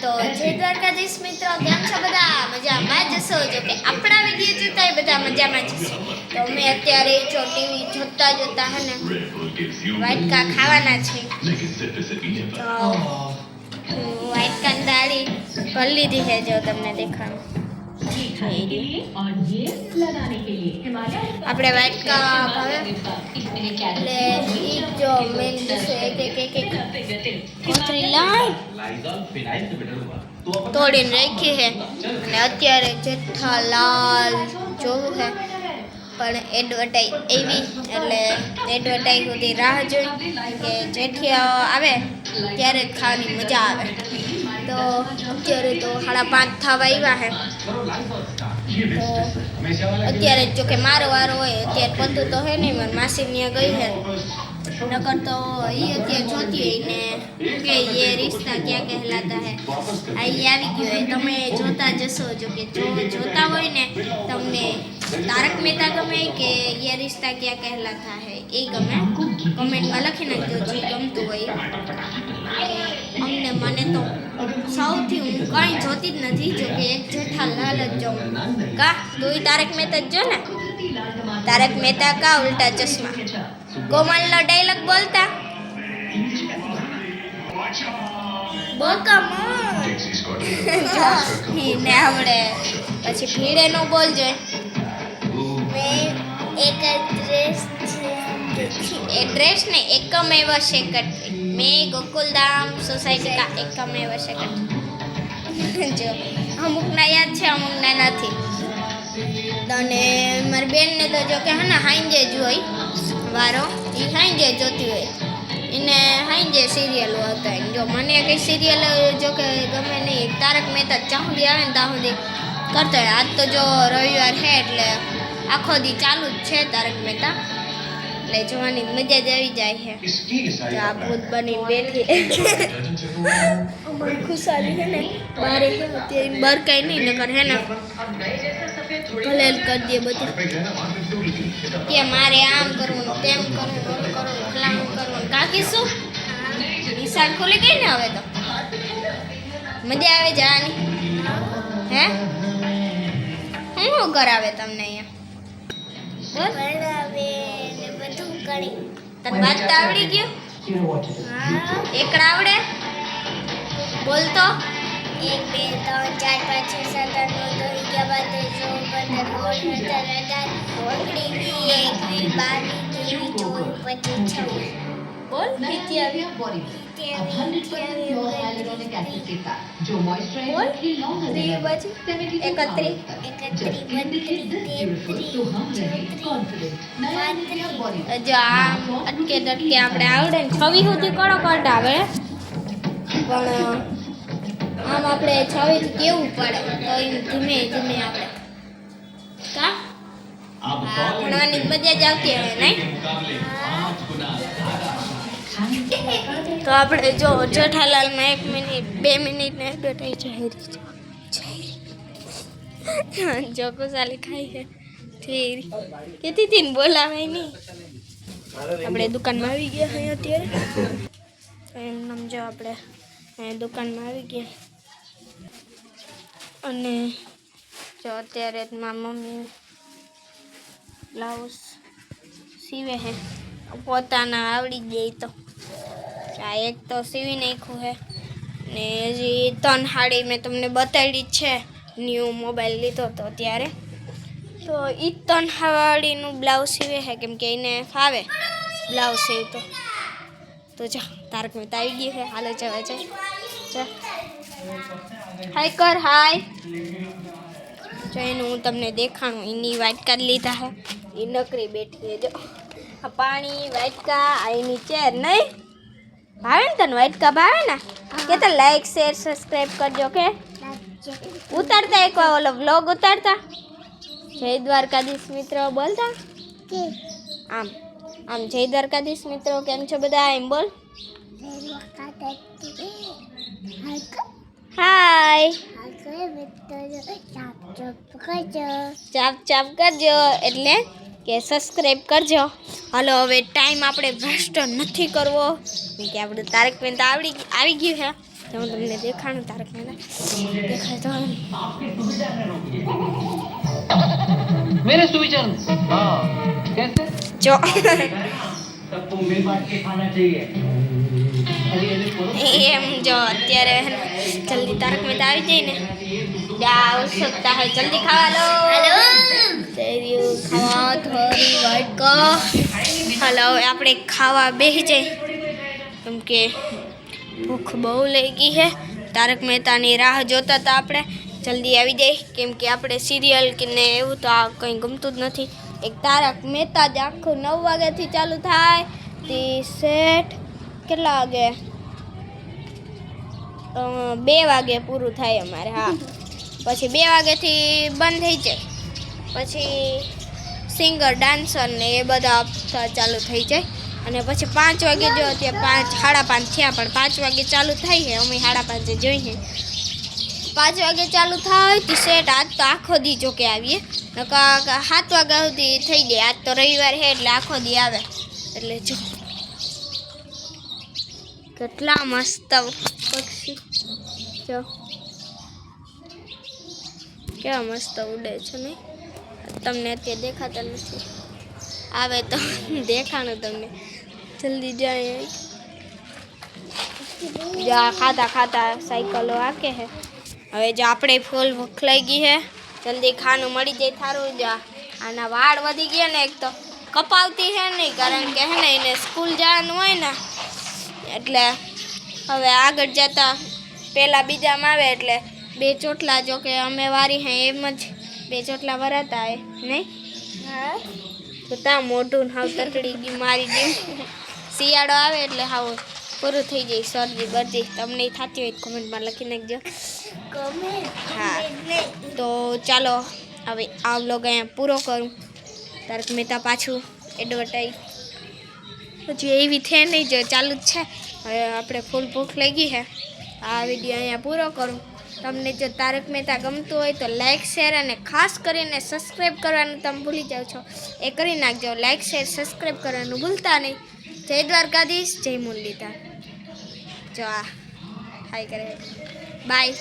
તો જય દ્વારકાધીશ મિત્રો, કેમ છો બધા? મજામાં જ હશો? જો કે આપણા વિડીયો જોતા એ બધા મજામાં જ હશે. તો અમે અત્યારે જો ટીવી જોતા જોતા હે ને વાટકા ખાવાના છે. તો વાટકા દાળી કરી લીધી છે, જો તમને દેખાડું. આપણે વાટકા ભાવે એટલે ઈ જો મેન ડિશ એક કોથળી તોડીને રાખી છે અને અત્યારે જેઠાલાલ જોવું છે, પણ એડવર્ટાઈઝ એવી એટલે એડવર્ટાઈઝ સુધી રાહ જોઈ કે જેઠિયા આવે ત્યારે જ ખાવાની મજા આવે. તો અત્યારે તો 5:30 થવા આવ્યા છે. તો અત્યારે જો કે મારો વારો હોય, અત્યારે પતું તો હે નહીં, મારી માસી ત્યાં ગઈ છે. નકર તો એ અત્યારે જોતી હોય ને કે એ રિશ્તા ક્યાં કહેલાતા હે અહીં આવી ગયો હોય. તમે જોતા જશો, જો કે જોતા હોય ને તમને તારક મહેતા ગમે કે એ રિશ્તા ક્યાં કહેલાતા હે એ ગમે, કમેન્ટમાં લખી નાખજો જે ગમતું હોય. મને તો સૌથી હું કંઈ જોતી જ નથી, જો કે એક જેઠાલાલ જ જોઉં. કા તું તારક મહેતા જ જો ને, તારક મહેતા કા ઉલ્ટા ચશ્મા. કોમલનો ડાયલોગ બોલતા ને આપણે પછી ભીડે નો બોલજો. एड्रेस ने एकमेव सेक्रेटरी मैं गोकुलधाम सोसायटी का एकमेव सेक्रेटरी. जो अमुकना याद है अमुकना नहीं. तने मारी बेन ने तो जो के है ना हाइंजे ज होय वारो ई हाइंजे जोती होय इने हाइंजे सीरियल होता है. जो मने कई सीरियल जो के गमे नहीं, तारक मेहता चाहुदी आवे ने ताहुदी करता है. आज तो जो रविवार है એટલે આખો દી ચાલુ જ છે તારક મહેતા, એટલે જોવાની મજા જ આવી જાય છે. જો આ ભૂત બની બેઠી અમારી ખુશાલી છે ને બારે છે, અત્યારે બાર કાંઈ નહીં નકર હે ને ભલે કરી દે બધું કે મારે આમ કરવું તેમ કરવું ફલાણું કરવું. કાકી શું નિશાળ ખોલી ગઈ ને હવે તો મજા આવે જવાની. હે શું કરાવે તમને અહીંયા? તને વાંચતા આવડી ગયું? એકડા આવડે? બોલતો 1 2 3 4 5 6 7 8 9 10 11 12 13 14 15 16 17 18 19 20 21 22 23 24 25 26 बोल जो अटके डटके આપણે આવડે ને 6 સુધી કડો કડ આવે, પણ આમ આપણે 6 થી કેવું પડે તો એમ ધીમે ધીમે આપણે કા ભણવાની મજા જ આવતી હોય નહીં. તો આપણે જો જેઠાલાલમાં 1 મિનિટ 2 મિનિટ ને એડવર્ટાઈઝ જો ખુશાલી ખાઈ છે ઠીક કેતી હતી ને બોલાવાય નહીં. આપણે દુકાનમાં આવી ગયા અહીં અત્યારે એમ સમજો આપણે અહીં દુકાનમાં આવી ગયા અને જો અત્યારે મારી મમ્મી બ્લાઉઝ સીવે છે પોતાના આવડી જાય. તો આ એક તો સીવી નાખ્યું છે ને હજી 3 સાડી મેં તમને બતાવી જ છે. ન્યૂ મોબાઈલ લીધો તો ત્યારે તો એ 3 સાડીનું બ્લાઉઝ સીવે છે, કેમ કે એને ફાવે બ્લાઉઝ સીવતો. તો જા તારક મહેતા આવી ગયું છે, હાલો જવા જાય. જા હાય કર હાય. જો એનું હું તમને દેખાણું, એની વાટકા લીધા છે, એ નકરી બેઠી છે. જો આ પાણી વાટકા આ એની ચેર નહીં ભાવે ને તને? વાટકા ભાવે ને? કે તો લાઈક શેર સબસ્ક્રાઈબ કરજો. કે ઉતારતા એક ઓલો વ્લોગ ઉતારતા જય દ્વારકાધીશ મિત્રો બોલતા આમ આમ જય દ્વારકાધીશ મિત્રો કેમ છો બધા એમ બોલ. હાય ચાપ ચાપ કરજો એટલે કે સબસ્ક્રાઈબ કરજો. હાલો હવે ટાઈમ આપણે વેસ્ટ નથી કરવો, કે આપણે તારક મહેતા આવી ગયું છે તો હું તમને દેખાડું તારક મહેતા દેખાય તો मेरे सुविचार हाँ कैसे જો सबको मिल बांट के खाना चाहिए એમ જો અત્યારે જલ્દી તારક મહેતા આવી જાય ને જા ઉત્સુકતા હે જલ્દી ખાવા લો ખાવા થોડી વાટ કો હાલો હવે આપણે ખાવા બેસી જાય કેમ કે ભૂખ બહુ લાગી છે તારક મહેતાની રાહ જોતા હતા આપણે જલ્દી આવી જાય કેમ કે આપણે સિરિયલ કે ને એવું તો આ કંઈ ગમતું જ નથી એક તારક મહેતા જ આખું 9 વાગ્યાથી ચાલુ થાય તે સેટ કેટલા વાગે 2 વાગે પૂરું થાય અમારે હા પછી 2 વાગ્યાથી બંધ થઈ જાય પછી સિંગર ડાન્સર ને એ બધા ચાલુ થઈ જાય અને પછી 5 વાગે જો અત્યારે 5 સાડા 5 થયા પણ 5 વાગે ચાલુ થાય છે અમે 5:30 જોઈએ 5 વાગે ચાલુ થાય તે સેટ આજ તો આખો દી જો કે આવીએ 7 વાગ્યા સુધી થઈ જાય આજ તો રવિવાર છે એટલે આખો દી આવે એટલે જો કેટલા મસ્ત પક્ષી જો કેવા મસ્ત ઉડે છે ને તમને અત્યારે દેખાતા નથી આવે તો દેખાણું તમને જલ્દી જાય જા ખાતા ખાતા સાયકલો હાકે હે હવે જો આપણે ફૂલ ભૂખ લાગી છે જલ્દી ખાનું મળી જાય થારું જા આના વાળ વધી ગયા ને એક તો કપાવતી છે નહીં કારણ કે હે ને એને સ્કૂલ જવાનું હોય ને એટલે હવે આગળ જતા પહેલાં બીજામાં આવે એટલે 2 ચોટલા જો કે અમે વારી હે એમ જ 2 ચોટલા વરાતા હે નહીં હા તો ત્યાં મોઢું હાવ તતડી ગયું મારી ગયું શિયાળો આવે એટલે હાવ પૂરું થઈ જાય શરદી બરદી તમને થતી હોય કોમેન્ટમાં લખી નાખજો હા તો ચાલો હવે આ વ્લોગ અહીંયા પૂરો કરું તારક મહેતા પાછું એડવર્ટાઈઝ પછી એવી છે નહીં જો ચાલુ જ છે હવે આપણે ફૂલ ભૂખ લાગી છે આ વિડીયો અહીંયા પૂરો કરું તમને જો તારક મહેતા ગમતું હોય તો લાઇક શેર અને ખાસ કરીને સબસ્ક્રાઈબ કરવાનું તમે ભૂલી જાઓ છો એ કરી નાખજો લાઇક શેર સબસ્ક્રાઈબ કરવાનું ભૂલતા નહીં જય દ્વારકાધીશ જય મુરલીધર જો આ હાય કરે બાય